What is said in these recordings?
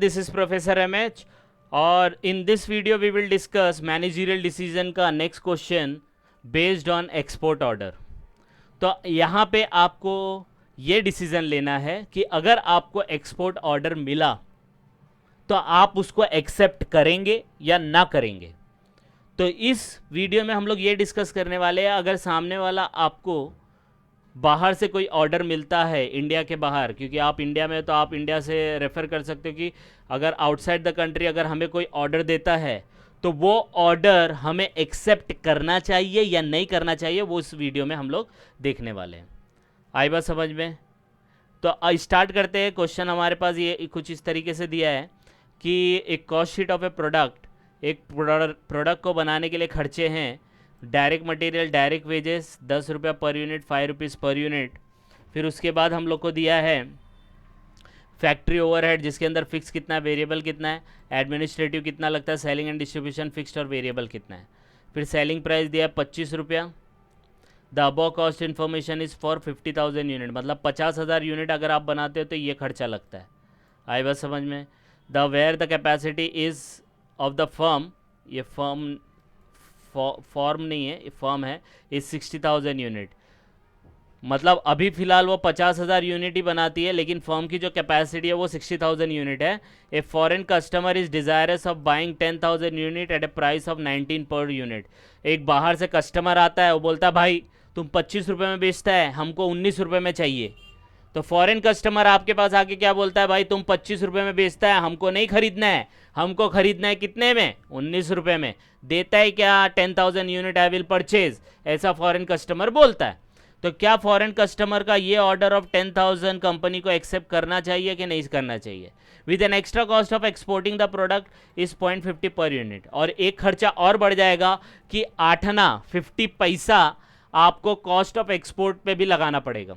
This is Professor MH और in this video we will discuss managerial decision का next question based on export order। तो यहाँ पे आपको ये डिसीजन लेना है कि अगर आपको एक्सपोर्ट ऑर्डर मिला तो आप उसको एक्सेप्ट करेंगे या ना करेंगे। तो इस वीडियो में हम लोग ये डिस्कस करने वाले हैं, अगर सामने वाला आपको बाहर से कोई ऑर्डर मिलता है इंडिया के बाहर, क्योंकि आप इंडिया में तो आप इंडिया से रेफ़र कर सकते हो कि अगर आउटसाइड द कंट्री अगर हमें कोई ऑर्डर देता है तो वो ऑर्डर हमें एक्सेप्ट करना चाहिए या नहीं करना चाहिए, वो इस वीडियो में हम लोग देखने वाले हैं। आई बात समझ में? तो स्टार्ट करते हैं। क्वेश्चन हमारे पास ये कुछ इस तरीके से दिया है कि एक cost sheet of A product, एक प्रोडक्ट को बनाने के लिए खर्चे हैं डायरेक्ट मटेरियल, डायरेक्ट वेजेस 10 रुपया per unit, 5 rupees per unit. फिर उसके बाद हम लोग को दिया है फैक्ट्री ओवरहेड, जिसके अंदर फिक्स कितना है, वेरिएबल कितना है, एडमिनिस्ट्रेटिव कितना लगता है, सेलिंग एंड डिस्ट्रीब्यूशन फिक्स्ड और वेरिएबल कितना है। फिर सेलिंग प्राइस दिया है 25 रुपया। The above cost information is for 50,000 unit, मतलब 50,000 यूनिट अगर आप बनाते हो तो ये खर्चा लगता है। आई बात समझ में? The where the capacity is of the firm, ये फॉर्म नहीं है, ये फर्म है, इज 60,000 यूनिट। मतलब अभी फ़िलहाल वो 50,000 यूनिट ही बनाती है, लेकिन फर्म की जो कैपेसिटी है वो 60,000 यूनिट है। A foreign customer is desirous of buying 10,000 unit at a price of 19 per unit. एक बाहर से कस्टमर आता है, वो बोलता है भाई तुम 25 रुपये में बेचता है, हमको 19 रुपये में चाहिए। तो फॉरेन कस्टमर आपके पास आके क्या बोलता है, भाई तुम 25 रुपये में बेचता है, हमको नहीं खरीदना है, हमको खरीदना है कितने में, 19 रुपये में। देता है क्या, 10,000 यूनिट आई विल परचेज, ऐसा फॉरेन कस्टमर बोलता है। तो क्या फॉरेन कस्टमर का ये ऑर्डर ऑफ 10,000 कंपनी को एक्सेप्ट करना चाहिए कि नहीं करना चाहिए? With an extra cost of exporting the product is 0.50 per unit. और एक खर्चा और बढ़ जाएगा कि 8 आना 50 पैसा आपको कॉस्ट ऑफ एक्सपोर्ट पे भी लगाना पड़ेगा।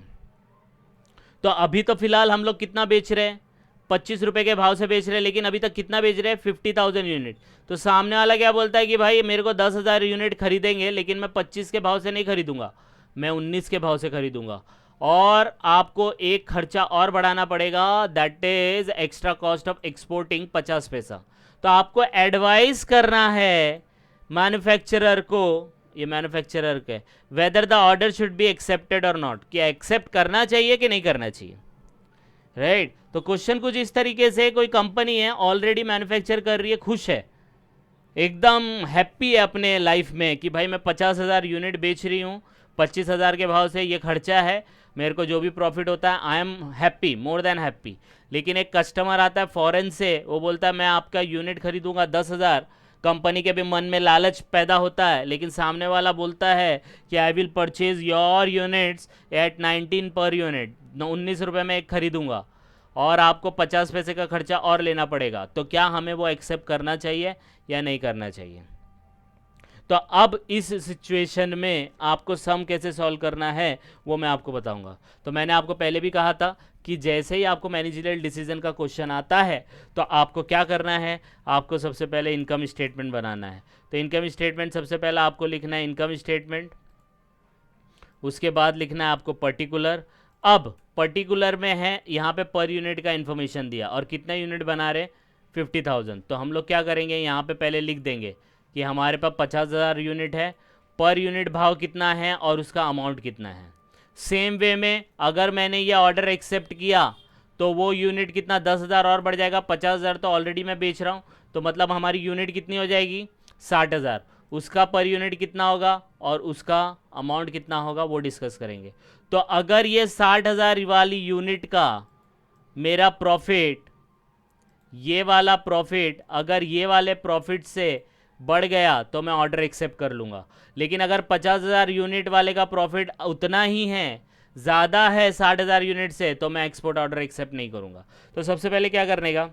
तो अभी तो फिलहाल हम लोग कितना बेच रहे हैं, 25 रुपये के भाव से बेच रहे हैं, लेकिन अभी तक कितना बेच रहे हैं, 50,000 यूनिट। तो सामने वाला क्या बोलता है कि भाई मेरे को 10,000 यूनिट खरीदेंगे, लेकिन मैं 25 के भाव से नहीं खरीदूंगा, मैं 19 के भाव से खरीदूंगा। और आपको एक खर्चा और बढ़ाना पड़ेगा, that is extra cost of exporting 50 पैसा। तो आपको एडवाइस करना है मैन्युफैक्चरर को, ये मैन्युफैक्चरर के, whether the order should be accepted और नॉट, कि एक्सेप्ट करना चाहिए कि नहीं करना चाहिए। राइट तो क्वेश्चन कुछ इस तरीके से, कोई कंपनी है ऑलरेडी मैन्युफैक्चर कर रही है, खुश है, एकदम हैप्पी है अपने लाइफ में कि भाई मैं 50,000 यूनिट बेच रही हूँ 25,000 के भाव से, ये खर्चा है, मेरे को जो भी प्रॉफिट होता है I am happy, more than happy. लेकिन एक कस्टमर आता है फॉरेन से, वो बोलता है मैं आपका यूनिट खरीदूंगा 10,000। कंपनी के भी मन में लालच पैदा होता है, लेकिन सामने वाला बोलता है कि I will purchase your units at 19 per unit, 19 रुपये में एक खरीदूंगा, और आपको 50 पैसे का खर्चा और लेना पड़ेगा। तो क्या हमें वो एक्सेप्ट करना चाहिए या नहीं करना चाहिए? तो अब इस सिचुएशन में आपको सम कैसे सॉल्व करना है वो मैं आपको बताऊंगा। तो मैंने आपको पहले भी कहा था कि जैसे ही आपको मैनेजरियल डिसीजन का क्वेश्चन आता है तो आपको क्या करना है, आपको सबसे पहले इनकम स्टेटमेंट बनाना है। तो इनकम स्टेटमेंट सबसे पहले आपको लिखना है इनकम स्टेटमेंट, उसके बाद लिखना है आपको पर्टिकुलर। अब पर्टिकुलर में है यहाँ पे पर यूनिट का इन्फॉर्मेशन दिया, और कितना यूनिट बना रहे, 50,000। तो हम लोग क्या करेंगे, यहाँ पे पहले लिख देंगे कि हमारे पास 50,000 यूनिट है, पर यूनिट भाव कितना है और उसका अमाउंट कितना है। सेम वे में अगर मैंने ये ऑर्डर एक्सेप्ट किया तो वो यूनिट कितना, 10,000 और बढ़ जाएगा, 50,000 तो ऑलरेडी मैं बेच रहा हूँ, तो मतलब हमारी यूनिट कितनी हो जाएगी, 60,000। उसका पर यूनिट कितना होगा और उसका अमाउंट कितना होगा वो डिस्कस करेंगे। तो अगर ये 60,000 वाली यूनिट का मेरा प्रॉफिट, ये वाला प्रॉफिट अगर ये वाले प्रॉफिट से बढ़ गया तो मैं ऑर्डर एक्सेप्ट कर लूँगा। लेकिन अगर 50,000 यूनिट वाले का प्रॉफिट उतना ही है, ज़्यादा है 60,000 यूनिट से, तो मैं एक्सपोर्ट ऑर्डर एक्सेप्ट नहीं करूँगा। तो सबसे पहले क्या करने का,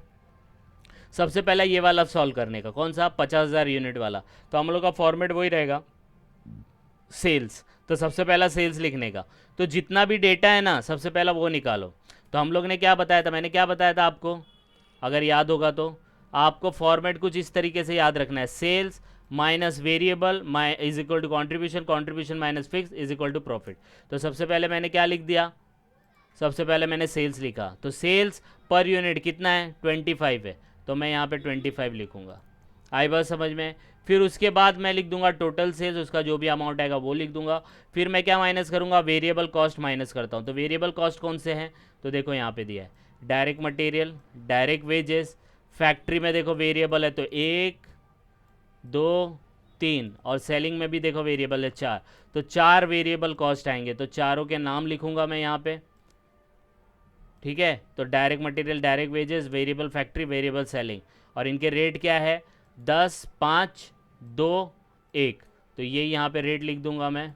सबसे पहले ये वाला सॉल्व करने का, कौन सा, 50,000 यूनिट वाला। तो हम लोग का फॉर्मेट वही रहेगा, सेल्स। तो सबसे पहला सेल्स लिखने का, तो जितना भी डेटा है ना सबसे पहला वो निकालो। तो हम लोग ने क्या बताया था, मैंने क्या बताया था आपको, अगर याद होगा तो आपको फॉर्मेट कुछ इस तरीके से याद रखना है, sales minus variable is equal to contribution, contribution minus fix is equal to profit. तो सबसे पहले मैंने क्या लिख दिया, सबसे पहले मैंने सेल्स लिखा, तो सेल्स पर यूनिट कितना है 25 है, तो मैं यहाँ पे 25 लिखूँगा। आई बात समझ में। फिर उसके बाद मैं लिख दूंगा टोटल सेल्स, उसका जो भी अमाउंट आएगा वो लिख दूंगा। फिर मैं क्या माइनस करूंगा, वेरिएबल कॉस्ट माइनस करता हूँ। तो वेरिएबल कॉस्ट कौन से हैं, तो देखो यहाँ पे दिया है direct material, direct wages, factory में देखो वेरिएबल है तो 1 2 3, और सेलिंग में भी देखो वेरिएबल है 4, तो 4 वेरिएबल कॉस्ट आएंगे। तो चारों के नाम लिखूंगा मैं यहाँ पे, ठीक है। तो direct material, direct wages, variable factory, variable selling, और इनके रेट क्या है 10 5 2 1, तो ये यहाँ पे रेट लिख दूंगा मैं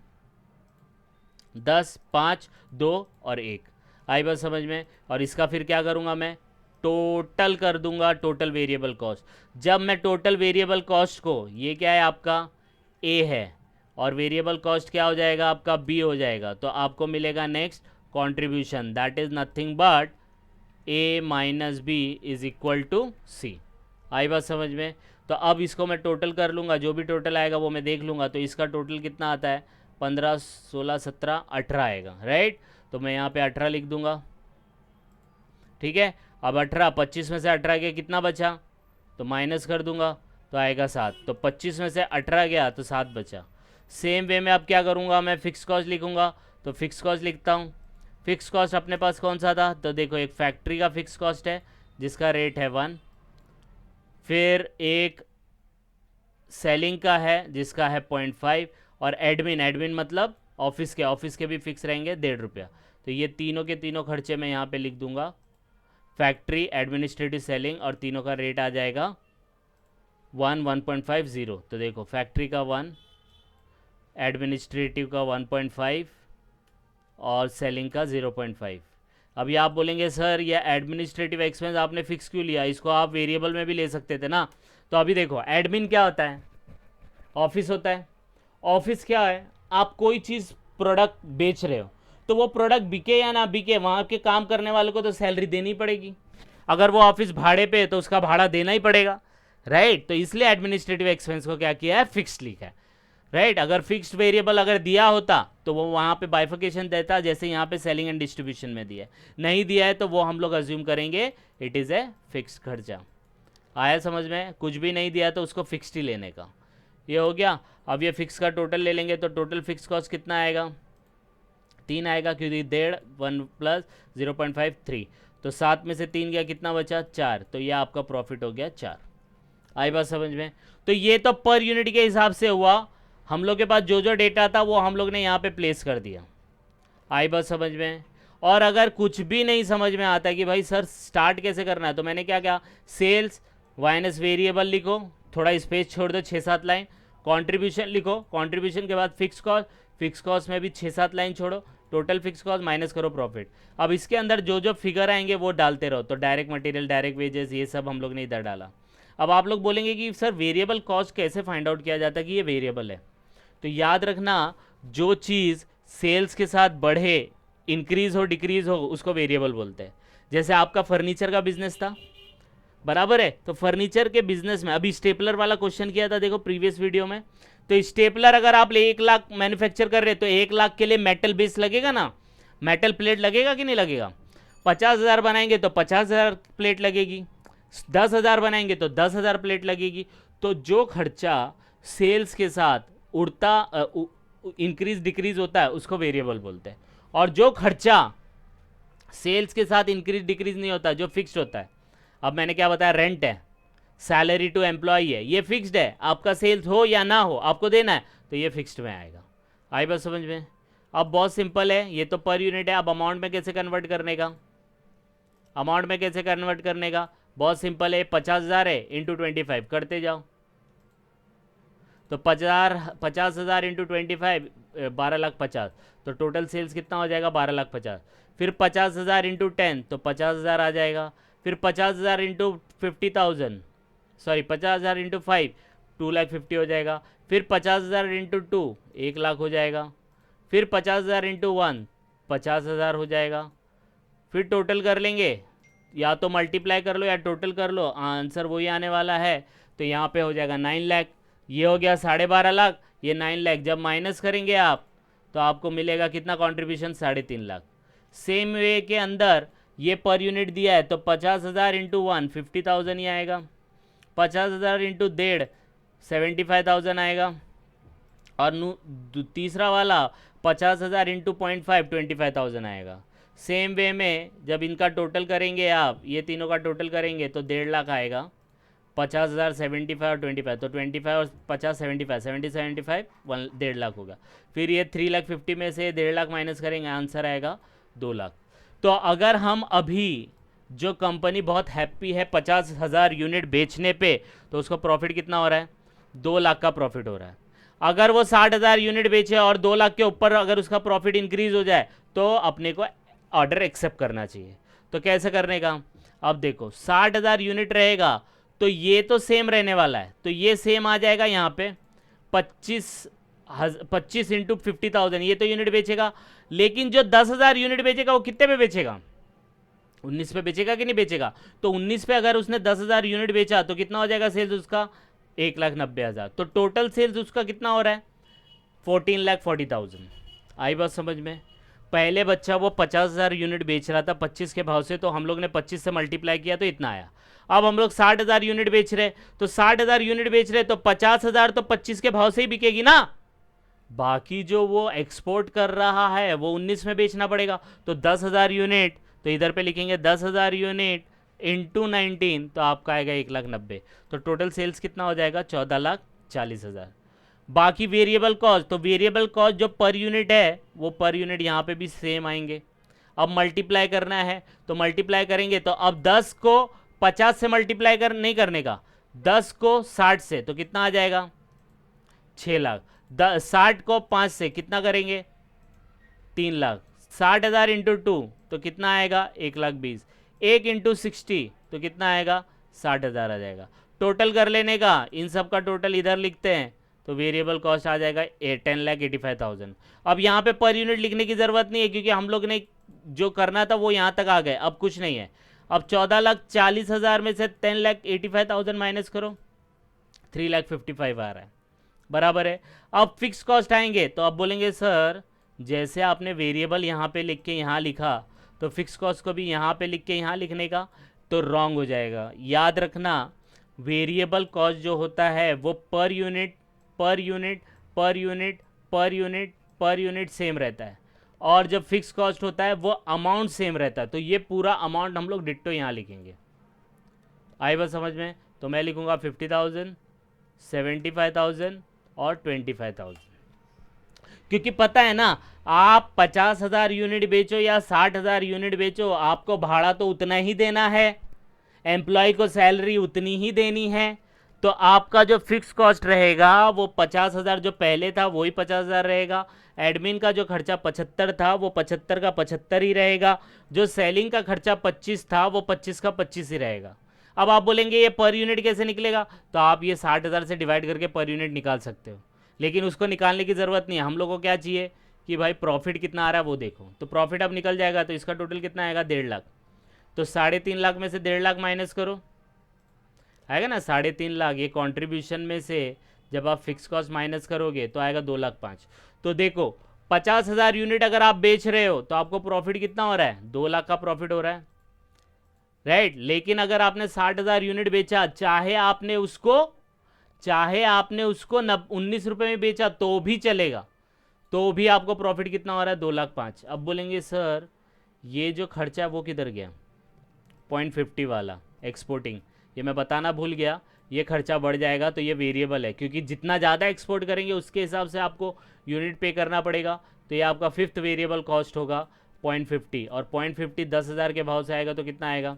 10 5 2 और 1। आई बात समझ में। और इसका फिर क्या करूँगा मैं, टोटल कर दूंगा, टोटल वेरिएबल कॉस्ट। जब मैं टोटल वेरिएबल कॉस्ट को, ये क्या है आपका ए है, और वेरिएबल कॉस्ट क्या हो जाएगा आपका बी हो जाएगा, तो आपको मिलेगा next contribution, that is nothing but A minus B is equal to C. आई बात समझ में। तो अब इसको मैं टोटल कर लूँगा, जो भी टोटल आएगा वो मैं देख लूँगा। तो इसका टोटल कितना आता है 15 16 17 18 आएगा, राइट। तो मैं यहाँ पे 18 लिख दूँगा, ठीक है। अब 18, 25 में से 18 गया कितना बचा, तो माइनस कर दूंगा तो आएगा 7, तो 25 में से 18 गया तो 7 बचा। सेम वे में अब क्या करूँगा मैं, फिक्स कॉस्ट लिखूँगा। तो फिक्स कॉस्ट लिखता हूँ। फिक्स कॉस्ट अपने पास कौन सा था, तो देखो एक फैक्ट्री का फिक्स कॉस्ट है जिसका रेट है 1, फिर एक सेलिंग का है जिसका है 0.5, और एडमिन मतलब ऑफिस के भी फिक्स रहेंगे 1.5 रुपया। तो ये तीनों के तीनों खर्चे मैं यहाँ पे लिख दूंगा, फैक्ट्री, एडमिनिस्ट्रेटिव, सेलिंग, और तीनों का रेट आ जाएगा 1.5 0। तो देखो फैक्ट्री का 1, एडमिनिस्ट्रेटिव का 1.5 और सेलिंग का 0.5। अभी आप बोलेंगे सर ये एडमिनिस्ट्रेटिव एक्सपेंस आपने फिक्स क्यों लिया, इसको आप वेरिएबल में भी ले सकते थे ना। तो अभी देखो एडमिन क्या होता है, ऑफिस होता है। ऑफिस क्या है, आप कोई चीज़ प्रोडक्ट बेच रहे हो, तो वो प्रोडक्ट बिके या ना बिके, वहाँ के काम करने वालों को तो सैलरी देनी पड़ेगी। अगर वो ऑफिस भाड़े पे है तो उसका भाड़ा देना ही पड़ेगा, राइट। तो इसलिए एडमिनिस्ट्रेटिव एक्सपेंस को क्या किया है, फिक्स्ड लिखा है, राइट। अगर फिक्स्ड वेरिएबल अगर दिया होता तो वो वहाँ पे बाइफिकेशन देता, जैसे यहाँ पे सेलिंग एंड डिस्ट्रीब्यूशन में दिया है। नहीं दिया है तो वो हम लोग अज्यूम करेंगे इट इज़ ए फिक्स्ड खर्चा। आया समझ में। कुछ भी नहीं दिया तो उसको फिक्स्ड ही लेने का। ये हो गया। अब ये फिक्स का टोटल ले लेंगे तो टोटल फिक्स कॉस्ट कितना आएगा, 3 आएगा, क्योंकि 1.5 1 प्लस 0.5 3, तो 7 में से 3 गया कितना बचा 4, तो ये आपका प्रॉफिट हो गया 4। आई बात समझ में। तो ये तो पर यूनिट के हिसाब से हुआ, हम लोग के पास जो जो डेटा था वो हम लोग ने यहाँ पे प्लेस कर दिया। आई बात समझ में। और अगर कुछ भी नहीं समझ में आता कि भाई सर स्टार्ट कैसे करना है, तो मैंने क्या किया, सेल्स माइनस वेरिएबल लिखो, थोड़ा स्पेस छोड़ दो 6-7 लाइन, कंट्रीब्यूशन लिखो, कंट्रीब्यूशन के बाद फिक्स कॉस्ट में भी 6-7 लाइन छोड़ो, टोटल फिक्स कॉस्ट माइनस करो प्रॉफिट। अब इसके अंदर जो जो फिगर आएंगे वो डालते रहो। तो डायरेक्ट मटेरियल, डायरेक्ट वेजेस, ये सब हम लोग ने इधर डाला। अब आप लोग बोलेंगे कि सर वेरिएबल कॉस्ट कैसे फाइंड आउट किया जाता है कि ये वेरिएबल है। तो याद रखना, जो चीज़ सेल्स के साथ बढ़े, इंक्रीज हो डिक्रीज हो, उसको वेरिएबल बोलते हैं। जैसे आपका फर्नीचर का बिजनेस था, बराबर है, तो फर्नीचर के बिजनेस में अभी स्टेपलर वाला क्वेश्चन किया था देखो प्रीवियस वीडियो में। तो स्टेपलर अगर आप 1 लाख मैन्युफैक्चर कर रहे तो 1 लाख के लिए मेटल बेस लगेगा ना, मेटल प्लेट लगेगा कि नहीं लगेगा। 50,000 बनाएंगे तो 50,000 प्लेट लगेगी, 10,000 बनाएंगे तो 10,000 प्लेट लगेगी। तो जो खर्चा सेल्स के साथ उड़ता इंक्रीज डिक्रीज होता है उसको वेरिएबल बोलते हैं, और जो खर्चा सेल्स के साथ इंक्रीज डिक्रीज नहीं होता, जो फिक्स्ड होता है, अब मैंने क्या बताया, रेंट है, सैलरी टू एम्प्लॉय है, ये फिक्स्ड है, आपका सेल्स हो या ना हो आपको देना है, तो ये फिक्स्ड में आएगा। आई बात समझ में। अब बहुत सिंपल है, ये तो पर यूनिट है। अब अमाउंट में कैसे कन्वर्ट करने का, अमाउंट में कैसे कन्वर्ट करने का, बहुत सिंपल है, 50,000 है इंटू 25 करते जाओ। तो 50,000 इंटू 25 12,50,000, तो टोटल सेल्स कितना हो जाएगा 12,50,000। फिर 50,000 इंटू 10 तो 50,000 आ जाएगा। फिर 50,000 इंटू 50,000, सॉरी 50,000 इंटू 5 2,50,000 हो जाएगा। फिर 50,000 इंटू 2 1,00,000 हो जाएगा। फिर 50,000 इंटू 1 50,000 हो जाएगा। फिर टोटल कर लेंगे, या तो मल्टीप्लाई कर लो या टोटल कर लो, आंसर वही आने वाला है। तो यहाँ पे हो जाएगा 9 लाख। ये हो गया 12.5 लाख, ये 9 लाख। जब माइनस करेंगे आप तो आपको मिलेगा कितना कंट्रीब्यूशन, 3.5 लाख। सेम वे के अंदर ये पर यूनिट दिया है तो 50,000 इंटू 1 50,000 ही आएगा, 50,000 इंटू 1.5 75,000 आएगा, और तीसरा वाला 50,000 इंटू 0.5 25,000 आएगा। सेम वे में जब इनका टोटल करेंगे आप, ये तीनों का टोटल करेंगे तो 1.5 लाख आएगा, 50,000 75 और 25 तो 25 और 50 75 70 75 1.5 लाख होगा। फिर ये 3,50,000 में से 1.5 लाख माइनस करेंगे, आंसर आएगा 2 लाख। तो अगर हम अभी जो कंपनी बहुत हैप्पी है 50,000 यूनिट बेचने पे, तो उसका प्रॉफिट कितना हो रहा है? 2 लाख का प्रॉफिट हो रहा है। अगर वो 60,000 यूनिट बेचे और 2 लाख के ऊपर अगर उसका प्रॉफिट इंक्रीज हो जाए तो अपने को ऑर्डर एक्सेप्ट करना चाहिए। तो कैसे करने का? अब देखो 60,000 यूनिट रहेगा तो ये तो सेम रहने वाला है, तो ये सेम आ जाएगा यहाँ पे 25 इंटू 50,000, ये तो यूनिट बेचेगा। लेकिन जो 10,000 यूनिट बेचेगा वो कितने पे बेचेगा? 19 पे बेचेगा कि नहीं बेचेगा? तो 19 पे अगर उसने 10,000 यूनिट बेचा तो कितना हो जाएगा सेल्स उसका? 1,90,000। तो टोटल सेल्स उसका कितना हो रहा है? 14,40,000। आई बात समझ में? पहले बच्चा वो 50,000 यूनिट बेच रहा था 25 के भाव से, तो हम लोग ने 25 से मल्टीप्लाई किया तो इतना आया। अब हम लोग 60,000 यूनिट बेच रहे, तो 60,000 यूनिट बेच रहे तो 50,000 तो 25 के भाव से ही बिकेगी ना। बाकी जो वो एक्सपोर्ट कर रहा है वो 19 में बेचना पड़ेगा। तो 10,000 यूनिट, तो इधर पे लिखेंगे 10,000 यूनिट इंटू 19, तो आपका आएगा 1,90,000। तो टोटल सेल्स कितना हो जाएगा? 14,40,000। बाकी वेरिएबल कॉस्ट, तो वेरिएबल कॉस्ट जो पर यूनिट है वो पर यूनिट यहाँ पे भी सेम आएंगे। अब मल्टीप्लाई करना है तो मल्टीप्लाई करेंगे, तो अब 10 को 50 से मल्टीप्लाई नहीं करने का, 10 को 60 से, तो कितना आ जाएगा? 6 लाख। 60 को 5 से कितना करेंगे? 3 लाख। 60,000 इंटू 2 तो कितना आएगा? 1,20,000। 1 इंटू 60 तो कितना आएगा? 60,000 आ जाएगा। टोटल कर लेने का, इन सब का टोटल इधर लिखते हैं तो वेरिएबल कॉस्ट आ जाएगा 10,85,000। अब यहाँ पे पर यूनिट लिखने की ज़रूरत नहीं है क्योंकि हम लोग ने जो करना था वो यहाँ तक आ गए, अब कुछ नहीं है। अब 14,40,000 में से 10,85,000 माइनस करो, 3,55,000 आ रहा है, बराबर है। अब फिक्स कॉस्ट आएंगे तो अब बोलेंगे सर जैसे आपने वेरिएबल यहाँ पे लिख के यहाँ लिखा तो फिक्स कॉस्ट को भी यहाँ पे लिख के यहाँ लिखने का, तो रॉन्ग हो जाएगा। याद रखना वेरिएबल कॉस्ट जो होता है वो per unit per unit per unit per unit per unit same रहता है, और जब फिक्स कॉस्ट होता है वो अमाउंट सेम रहता है। तो ये पूरा अमाउंट हम लोग डिट्टो यहाँ लिखेंगे। आई बात समझ में? तो मैं लिखूँगा 50,000 75,000 और 25,000, क्योंकि पता है ना आप 50,000 यूनिट बेचो या 60,000 यूनिट बेचो, आपको भाड़ा तो उतना ही देना है, एम्प्लॉय को सैलरी उतनी ही देनी है। तो आपका जो फिक्स कॉस्ट रहेगा वो 50,000 जो पहले था वही 50,000 रहेगा। एडमिन का जो खर्चा 75 था वो 75 का 75 ही रहेगा। जो सेलिंग का खर्चा 25 था वो 25 का 25 ही रहेगा। अब आप बोलेंगे ये पर यूनिट कैसे निकलेगा? तो आप ये 60,000 से डिवाइड करके पर यूनिट निकाल सकते हो, लेकिन उसको निकालने की ज़रूरत नहीं है। हम लोग को क्या चाहिए कि भाई प्रॉफिट कितना आ रहा है वो देखो। तो प्रॉफिट अब निकल जाएगा, तो इसका टोटल कितना आएगा? 1.5 लाख। तो 3.5 लाख में से 1.5 लाख माइनस करो, आएगा ना 3.5 लाख। ये कंट्रीब्यूशन में से जब आप फिक्स कॉस्ट माइनस करोगे तो आएगा 2,05,000। तो देखो 50,000 यूनिट अगर आप बेच रहे हो तो आपको प्रॉफिट कितना हो रहा है? 2 लाख का प्रॉफिट हो रहा है, राइट। लेकिन अगर आपने 60,000 यूनिट बेचा, चाहे आपने उसको 19 रुपये में बेचा तो भी चलेगा, तो भी आपको प्रॉफिट कितना हो रहा है? 2,05,000। अब बोलेंगे सर ये जो खर्चा है वो किधर गया? 0.50 वाला एक्सपोर्टिंग, ये मैं बताना भूल गया, ये खर्चा बढ़ जाएगा। तो ये वेरिएबल है क्योंकि जितना ज़्यादा एक्सपोर्ट करेंगे उसके हिसाब से आपको यूनिट पे करना पड़ेगा। तो ये आपका 5th वेरिएबल कॉस्ट होगा 0.50, और 0.50 10,000 के भाव से आएगा तो कितना आएगा?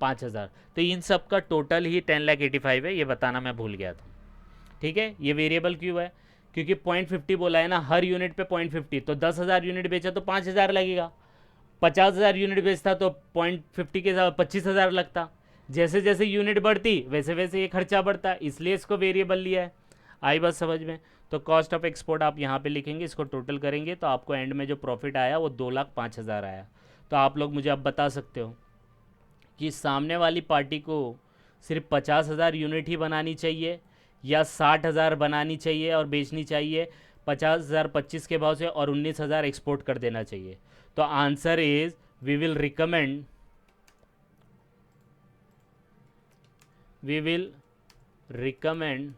5,000। तो इन सब का टोटल ही 10,85,000 है, ये बताना मैं भूल गया था। ठीक है, ये वेरिएबल क्यों है? क्योंकि 0.50 बोला है ना, हर यूनिट पे 0.50। तो 10,000 यूनिट बेचा तो 5,000 लगेगा, 50,000 यूनिट बेचता तो 0.50 के साथ 25,000 लगता। जैसे जैसे यूनिट बढ़ती वैसे वैसे ये खर्चा बढ़ता, इसलिए इसको वेरिएबल लिया है। आई बात समझ में? तो कॉस्ट ऑफ एक्सपोर्ट आप यहाँ पे लिखेंगे, इसको टोटल करेंगे तो आपको एंड में जो प्रॉफिट आया वो 2,05,000 आया। तो आप लोग मुझे अब बता सकते हो कि सामने वाली पार्टी को सिर्फ 50,000 यूनिट ही बनानी चाहिए या 60,000 बनानी चाहिए और बेचनी चाहिए 50,000 25 के भाव से, और 19,000 एक्सपोर्ट कर देना चाहिए। तो answer is we will recommend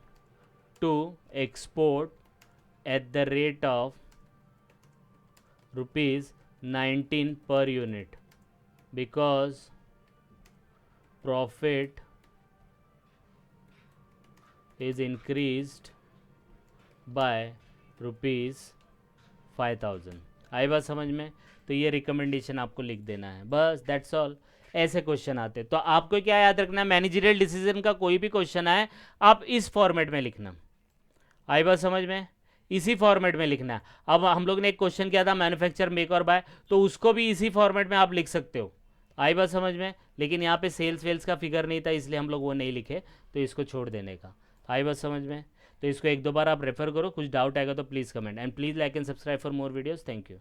to export at the rate of ₹19 per unit because profit is increased by ₹5,000। आई बात समझ में? तो ये रिकमेंडेशन आपको लिख देना है, बस दैट्स ऑल। ऐसे क्वेश्चन आते हैं तो आपको क्या याद रखना है, मैनेजरियल डिसीजन का कोई भी क्वेश्चन आए आप इस फॉर्मेट में लिखना। आई बात समझ में? इसी फॉर्मेट में लिखना है। अब हम लोग ने एक क्वेश्चन किया था मैन्युफैक्चर मेक और बाय, तो उसको भी इसी फॉर्मेट में आप लिख सकते हो। आई बात समझ में? लेकिन यहाँ पे सेल्स वेल्स का फिगर नहीं था इसलिए हम लोग वो नहीं लिखे, तो इसको छोड़ देने का। आई बात समझ में? तो इसको एक दो बार आप रेफर करो, कुछ डाउट आएगा तो please comment, and please like and subscribe for more videos. Thank you.